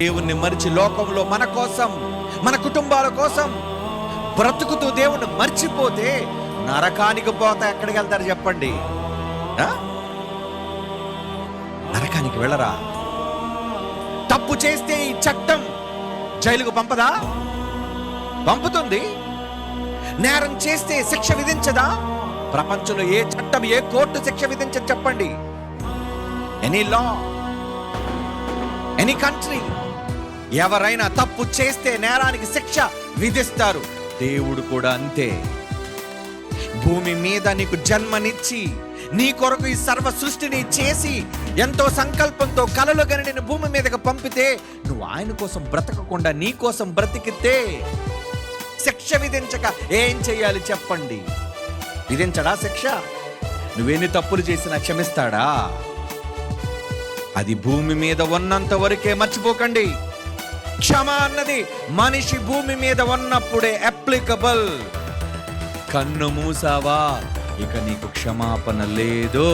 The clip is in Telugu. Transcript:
దేవుణ్ణి మరిచి లోకంలో మన కోసం, మన కుటుంబాల కోసం బ్రతుకుతూ దేవుణ్ణి మర్చిపోతే నరకానికి పోతే ఎక్కడికి వెళ్తారు చెప్పండి? నరకానికి వెళ్ళరా? తప్పు చేస్తే ఈ చట్టం జైలుకు పంపదా? పంపుతుంది. నేరం చేస్తే శిక్ష విధించదా? ప్రపంచంలో ఏ చట్టం, ఏ కోర్టు శిక్ష విధించదు చెప్పండి? ఎనీ లా, ఎనీ కంట్రీ, ఎవరైనా తప్పు చేస్తే నేరానికి శిక్ష విధిస్తారు. దేవుడు కూడా అంతే. భూమి మీద నీకు జన్మనిచ్చి నీ కొరకు ఈ సర్వ సృష్టిని చేసి ఎంతో సంకల్పంతో కలలు గని నేను భూమి మీదకి పంపితే నువ్వు ఆయన కోసం బ్రతకకుండా నీ కోసం బ్రతికితే శిక్ష విధించక ఏం చెయ్యాలి చెప్పండి? విధించడా శిక్ష? నువ్వెన్ని తప్పులు చేసినా క్షమిస్తాడా? అది భూమి మీద ఉన్నంత వరకే, మర్చిపోకండి. క్షమ అన్నది మనిషి భూమి మీద ఉన్నప్పుడే అప్లికబుల్. కన్ను మూసావా, ఇక నీకు క్షమాపణ లేదు.